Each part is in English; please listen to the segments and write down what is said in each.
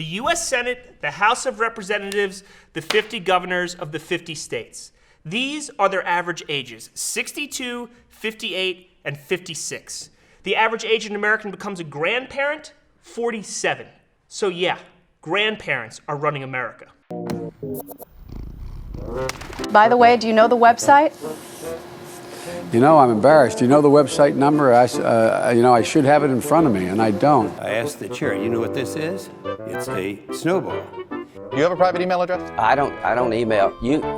the U.S. Senate, the House of Representatives, the 50 governors of the 50 states. These are their average ages, 62, 58, and 56. The average age an American becomes a grandparent, 47. So yeah, grandparents are running America. By the way, do you know the website? You know, I'm embarrassed. Do you know the website number? I should have it in front of me, and I don't. I asked the chair, you know what this is? It's a snowball. Do you have a private email address? I don't email.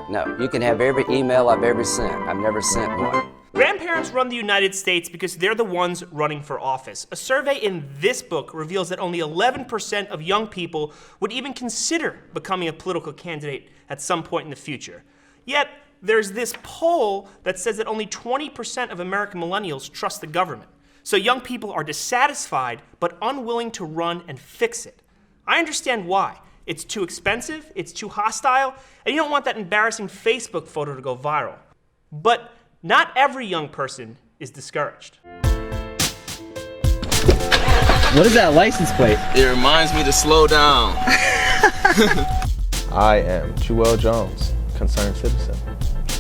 No, you can have every email I've ever sent. I've never sent one. Grandparents run the United States because they're the ones running for office. A survey in this book reveals that only 11% of young people would even consider becoming a political candidate at some point in the future. Yet, there's this poll that says that only 20% of American millennials trust the government. So young people are dissatisfied but unwilling to run and fix it. I understand why. It's too expensive, it's too hostile, and you don't want that embarrassing Facebook photo to go viral. But not every young person is discouraged. What is that license plate? It reminds me to slow down. I am Jewell Jones, concerned citizen,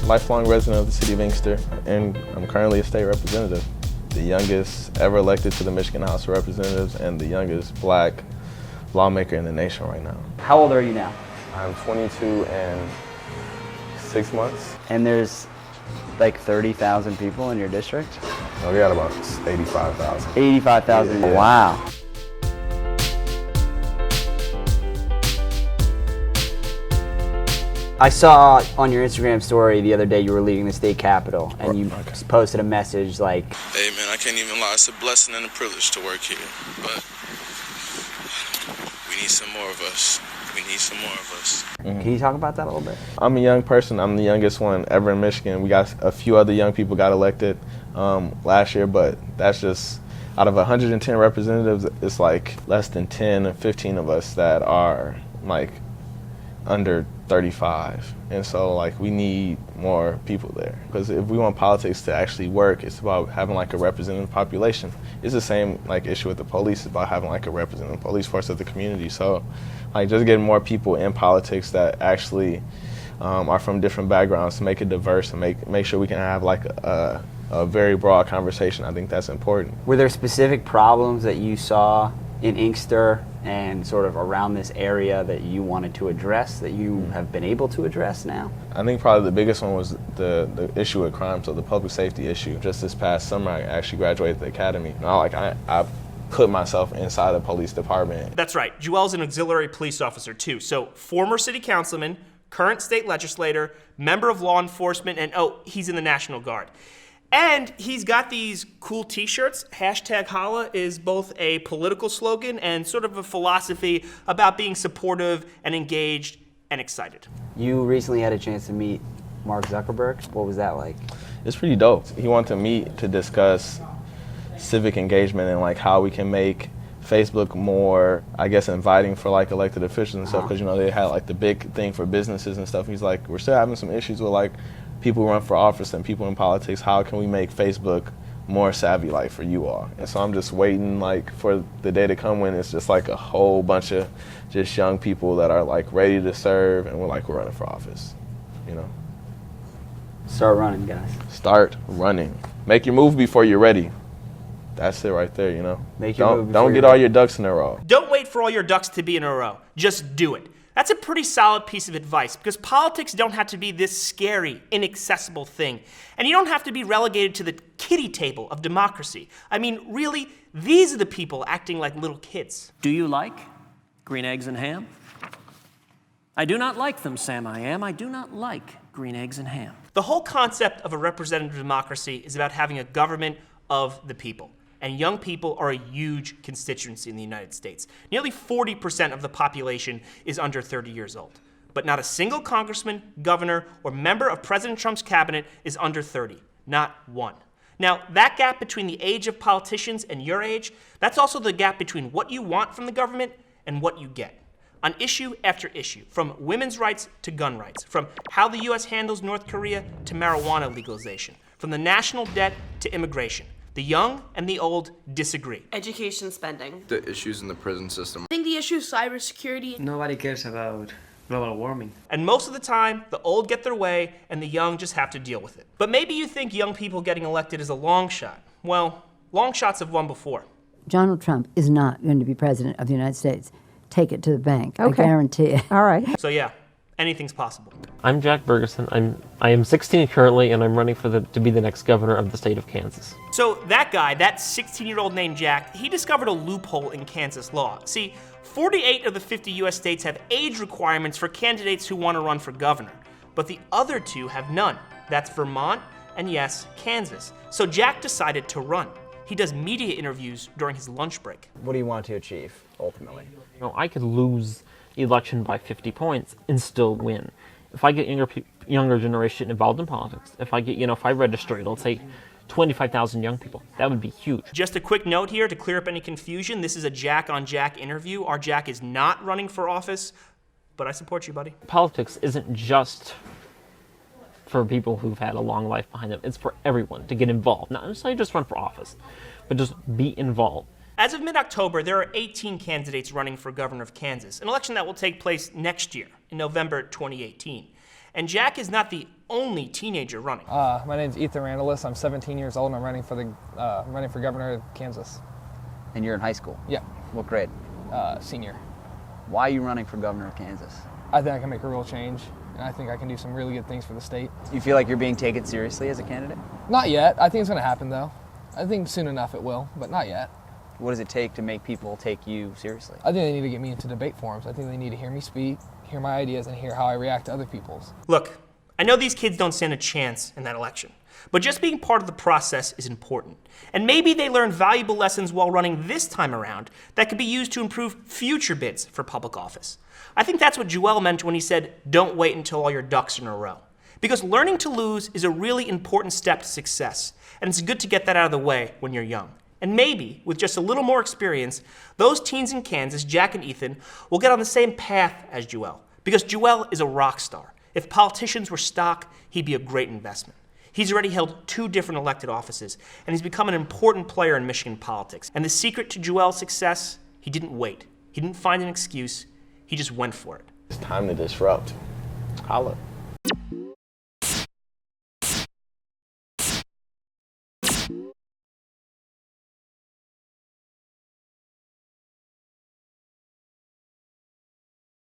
lifelong resident of the city of Inkster, and I'm currently a state representative, the youngest ever elected to the Michigan House of Representatives and the youngest black lawmaker in the nation right now. How old are you now? I'm 22 and 6 months. And there's like 30,000 people in your district? No, we got about 85,000. 85,000, Yeah. Wow. I saw on your Instagram story the other day you were leaving the state capitol and you posted a message like, Hey man, I can't even lie. It's a blessing and a privilege to work here. But we need some more of us. We need some more of us. Can you talk about that a little bit? I'm a young person. I'm the youngest one ever in Michigan. We got a few other young people got elected last year, but that's just, out of 110 representatives, it's like less than 10 and 15 of us that are like under 35. And so like we need more people there. Because if we want politics to actually work, it's about having like a representative population. It's the same like issue with the police, it's about having like a representative police force of the community. So like just getting more people in politics that actually are from different backgrounds to make it diverse and make sure we can have like a very broad conversation. I think that's important. Were there specific problems that you saw in Inkster and sort of around this area that you wanted to address, that you have been able to address now? I think probably the biggest one was the issue with crime, so the public safety issue. Just this past summer, I actually graduated the academy. Now, like I put myself inside the police department. That's right, Jewell's an auxiliary police officer too. So former city councilman, current state legislator, member of law enforcement, and he's in the National Guard. And he's got these cool t-shirts. Hashtag Holla is both a political slogan and sort of a philosophy about being supportive and engaged and excited. You recently had a chance to meet Mark Zuckerberg. What was that like? It's pretty dope. He wanted to meet to discuss civic engagement and like how we can make Facebook more, I guess, inviting for like elected officials and stuff, because you know they had like the big thing for businesses and stuff. He's like, we're still having some issues with like people who run for office and people in politics. How can we make Facebook more savvy like for you all? And so I'm just waiting like for the day to come when it's just like a whole bunch of just young people that are like ready to serve and we're running for office, you know. Start running, guys. Start running. Make your move before you're ready. That's it right there, you know. Make your move before don't get all your ducks in a row. Don't wait for all your ducks to be in a row. Just do it. That's a pretty solid piece of advice, because politics don't have to be this scary, inaccessible thing. And you don't have to be relegated to the kiddie table of democracy. I mean, really, these are the people acting like little kids. Do you like green eggs and ham? I do not like them, Sam I am. I do not like green eggs and ham. The whole concept of a representative democracy is about having a government of the people. And young people are a huge constituency in the United States. Nearly 40% of the population is under 30 years old. But not a single congressman, governor, or member of President Trump's cabinet is under 30. Not one. Now, that gap between the age of politicians and your age, that's also the gap between what you want from the government and what you get. On issue after issue, from women's rights to gun rights, from how the U.S. handles North Korea to marijuana legalization, from the national debt to immigration, The young and the old disagree. Education spending. The issues in the prison system. I think the issue is cybersecurity. Nobody cares about global warming. And most of the time, the old get their way and the young just have to deal with it. But maybe you think young people getting elected is a long shot. Well, long shots have won before. Donald Trump is not going to be president of the United States. Take it to the bank. Okay. I guarantee it. All right. So yeah, anything's possible. I'm Jack Bergeson. I am 16 currently, and I'm running to be the next governor of the state of Kansas. So that guy, that 16-year-old named Jack, he discovered a loophole in Kansas law. See, 48 of the 50 U.S. states have age requirements for candidates who want to run for governor, but the other two have none. That's Vermont and, yes, Kansas. So Jack decided to run. He does media interviews during his lunch break. What do you want to achieve, ultimately? You know, I could lose the election by 50 points and still win. If I get younger generation involved in politics, if I register, let's say 25,000 young people, that would be huge. Just a quick note here to clear up any confusion. This is a Jack on Jack interview. Our Jack is not running for office, but I support you, buddy. Politics isn't just for people who've had a long life behind them. It's for everyone to get involved. Not necessarily just run for office, but just be involved. As of mid-October, there are 18 candidates running for governor of Kansas, an election that will take place next year, in November 2018. And Jack is not the only teenager running. My name's Ethan Randallis. I'm 17 years old and I'm running for governor of Kansas. And you're in high school? Yeah. What grade? Senior. Why are you running for governor of Kansas? I think I can make a real change, and I think I can do some really good things for the state. You feel like you're being taken seriously as a candidate? Not yet. I think it's going to happen, though. I think soon enough it will, but not yet. What does it take to make people take you seriously? I think they need to get me into debate forums. I think they need to hear me speak, hear my ideas, and hear how I react to other people's. Look, I know these kids don't stand a chance in that election, but just being part of the process is important. And maybe they learn valuable lessons while running this time around that could be used to improve future bids for public office. I think that's what Jewell meant when he said, don't wait until all your ducks are in a row. Because learning to lose is a really important step to success, and it's good to get that out of the way when you're young. And maybe, with just a little more experience, those teens in Kansas, Jack and Ethan, will get on the same path as Jewell. Because Jewell is a rock star. If politicians were stock, he'd be a great investment. He's already held 2 different elected offices, and he's become an important player in Michigan politics. And the secret to Jewell's success, he didn't wait. He didn't find an excuse. He just went for it. It's time to disrupt. Holla.